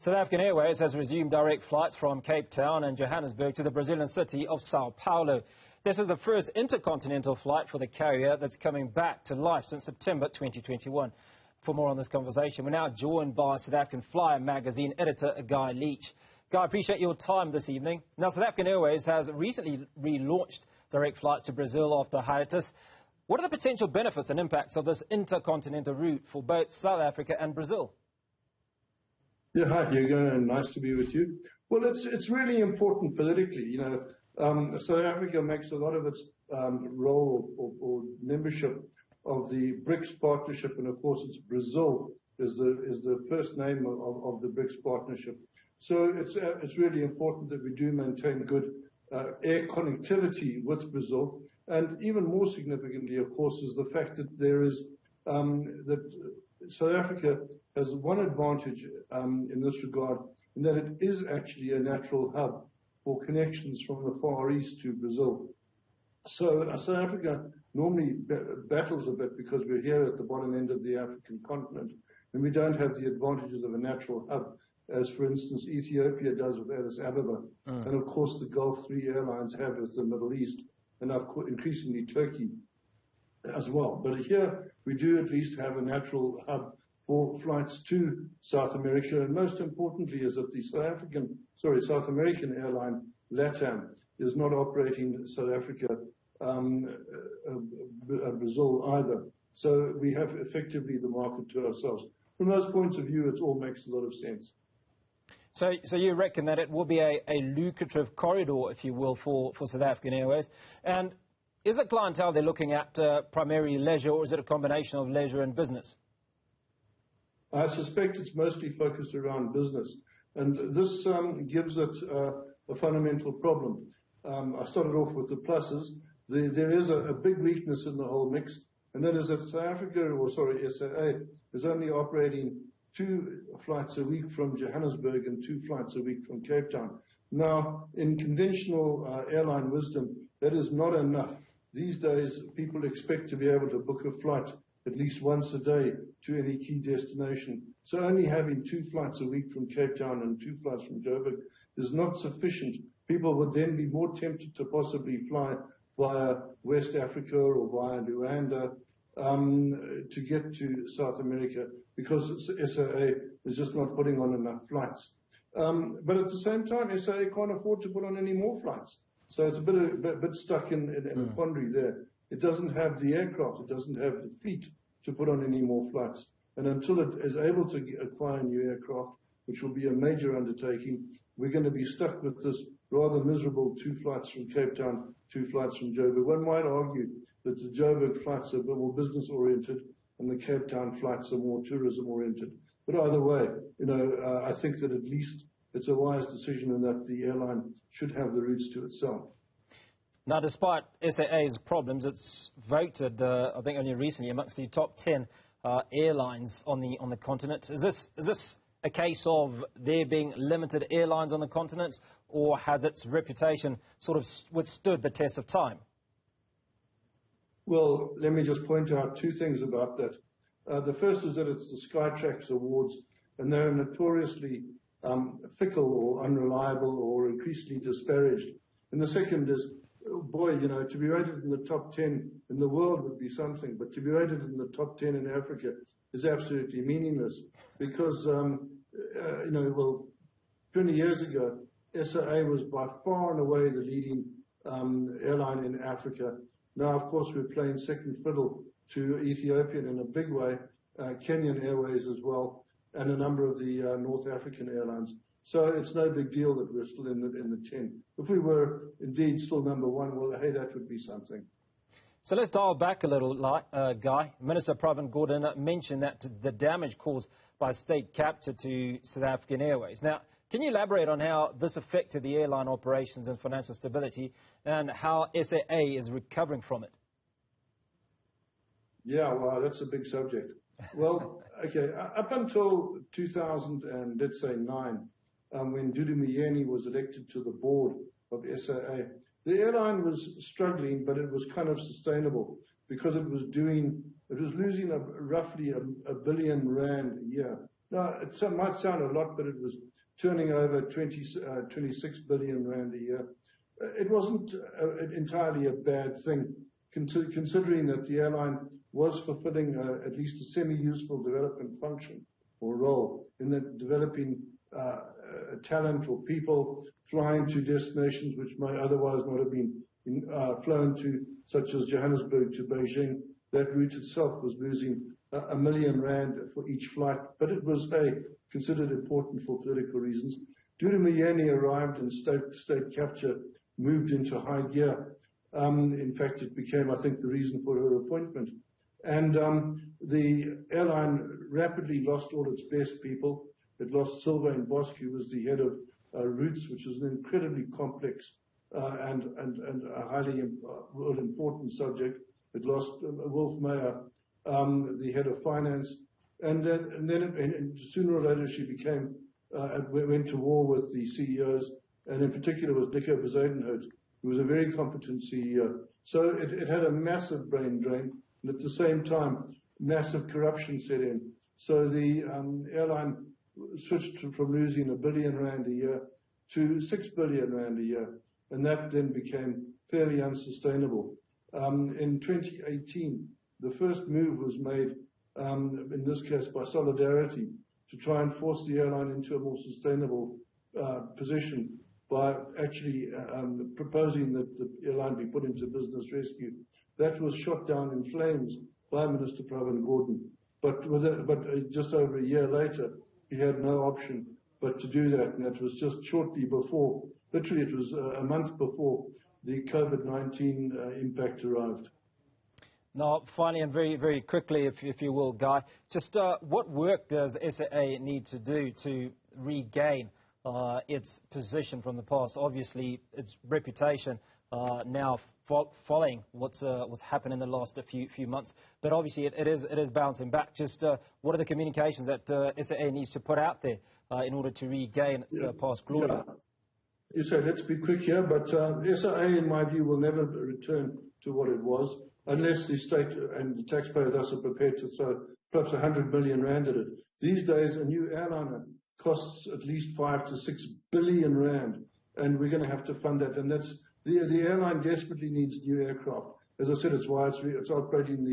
South African Airways has resumed direct flights from Cape Town and Johannesburg to the Brazilian city of São Paulo. This is the first intercontinental flight for the carrier that's coming back to life since September 2021. For more on this conversation, we're now joined by South African Flyer magazine editor Guy Leitch. Guy, I appreciate your time this evening. Now, South African Airways has recently relaunched direct flights to Brazil after hiatus. What are the potential benefits and impacts of this intercontinental route for both South Africa and Brazil? Yeah, hi, Hugo, and nice to be with you. Well, it's really important politically. You know, South Africa makes a lot of its role or membership of the BRICS partnership, and of course, it's Brazil is the first name of the BRICS partnership. So it's really important that we do maintain good air connectivity with Brazil, and even more significantly, of course, is the fact that there is that South Africa has one advantage in this regard, in that it is actually a natural hub for connections from the Far East to Brazil. So South Africa normally battles a bit because we're here at the bottom end of the African continent, and we don't have the advantages of a natural hub, as for instance Ethiopia does with Addis Ababa, and of course the Gulf 3 airlines have with the Middle East, and increasingly Turkey as well. But here we do at least have a natural hub for flights to South America, and most importantly is that the South American airline LATAM is not operating South Africa, Brazil either. So we have effectively the market to ourselves. From those points of view, it all makes a lot of sense. So you reckon that it will be a lucrative corridor, if you will, for South African Airways? And is it clientele they're looking at primarily leisure, or is it a combination of leisure and business? I suspect it's mostly focused around business, and this gives it a fundamental problem. I started off with the pluses. There is a big weakness in the whole mix, and that is that SAA is only operating 2 flights a week from Johannesburg and 2 flights a week from Cape Town. Now, in conventional airline wisdom, that is not enough. These days, people expect to be able to book a flight at least once a day to any key destination. So only having 2 flights a week from Cape Town and 2 flights from Joburg is not sufficient. People would then be more tempted to possibly fly via West Africa or via Luanda to get to South America, because SAA is just not putting on enough flights. But at the same time, SAA can't afford to put on any more flights. So it's a bit stuck in a quandary there. It doesn't have the aircraft, it doesn't have the fleet to put on any more flights. And until it is able to acquire new aircraft, which will be a major undertaking, we're going to be stuck with this rather miserable 2 flights from Cape Town, 2 flights from Joburg. One might argue that the Joburg flights are a bit more business-oriented and the Cape Town flights are more tourism-oriented. But either way, you know, I think that at least it's a wise decision, and that the airline should have the routes to itself. Now, despite SAA's problems, it's voted, I think only recently, amongst the top 10 airlines on the continent. Is this a case of there being limited airlines on the continent, or has its reputation sort of withstood the test of time? Well, let me just point out 2 things about that. The first is that it's the Skytrax Awards, and they're notoriously fickle or unreliable or increasingly disparaged. And the second is, boy, you know, to be rated in the top 10 in the world would be something, but to be rated in the top 10 in Africa is absolutely meaningless, because, you know, well, 20 years ago, SAA was by far and away the leading airline in Africa. Now, of course, we're playing second fiddle to Ethiopian in a big way, Kenyan Airways as well, and a number of the North African airlines. So it's no big deal that we're still in the 10. If we were indeed still number 1, well, hey, that would be something. So let's dial back a little, Guy. Minister Pravin Gordhan mentioned that the damage caused by state capture to South African Airways. Now, can you elaborate on how this affected the airline operations and financial stability, and how SAA is recovering from it? Yeah, well, that's a big subject. Well, okay, up until 2009, when Dudu Myeni was elected to the board of SAA, the airline was struggling, but it was kind of sustainable, because it was losing roughly a billion rand a year Now, it might sound a lot, but it was turning over 26 billion rand a year. It wasn't entirely a bad thing, considering that the airline was fulfilling at least a semi-useful development function or role in that developing talent or people flying to destinations which might otherwise not have been flown to, such as Johannesburg to Beijing. That route itself was losing R1 million for each flight, but it was considered important for political reasons. Durumayeni arrived and state capture moved into high gear. In fact, it became, I think, the reason for her appointment. And the airline rapidly lost all its best people. It lost Sylvain Bosque, who was the head of routes, which is an incredibly complex and a highly important subject. It lost Wolf Meyer, the head of finance, and then sooner or later she went to war with the CEOs, and in particular with Nico Bezuidenhout, who was a very competent CEO. So it had a massive brain drain, and at the same time, massive corruption set in. So the airline switched from losing R1 billion a year to 6 billion rand a year, and that then became fairly unsustainable. In 2018, the first move was made, in this case by Solidarity, to try and force the airline into a more sustainable position by actually proposing that the airline be put into business rescue. That was shot down in flames by Minister Pravin Gordhan. But just over a year later, he had no option but to do that, and that was just shortly before, literally it was a month before the COVID-19 impact arrived. Now, finally and very, very quickly, if you will, Guy, just what work does SAA need to do to regain its position from the past? Obviously, its reputation now following what's happened in the last few months, but obviously it is bouncing back. Just what are the communications that SAA needs to put out there in order to regain its past glory? Yeah. You say, let's be quick here, but SAA, in my view, will never return to what it was unless the state and the taxpayer thus are prepared to throw perhaps 100 million rand at it. These days, a new airliner costs at least 5 to 6 billion rand, and we're going to have to fund that. And that's the airline desperately needs new aircraft. As I said, it's why it's operating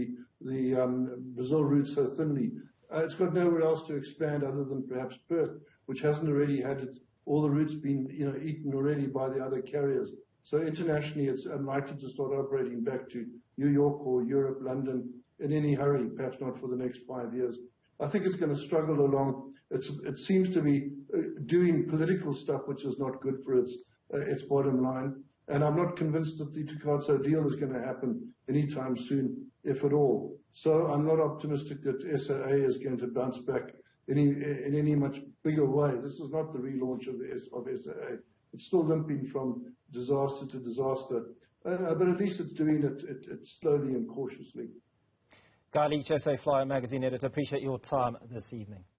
the Brazil route so thinly. It's got nowhere else to expand other than perhaps Perth, which hasn't already had all the routes been eaten already by the other carriers. So internationally, it's unlikely to start operating back to New York or Europe, London in any hurry, perhaps not for the next 5 years. I think it's going to struggle along. It seems to be doing political stuff which is not good for its bottom line. And I'm not convinced that the Takatso deal is going to happen anytime soon, if at all. So I'm not optimistic that SAA is going to bounce back in any much bigger way. This is not the relaunch of SAA. It's still limping from disaster to disaster. But at least it's doing it slowly and cautiously. Guy Leitch, SA Flyer magazine editor, appreciate your time this evening.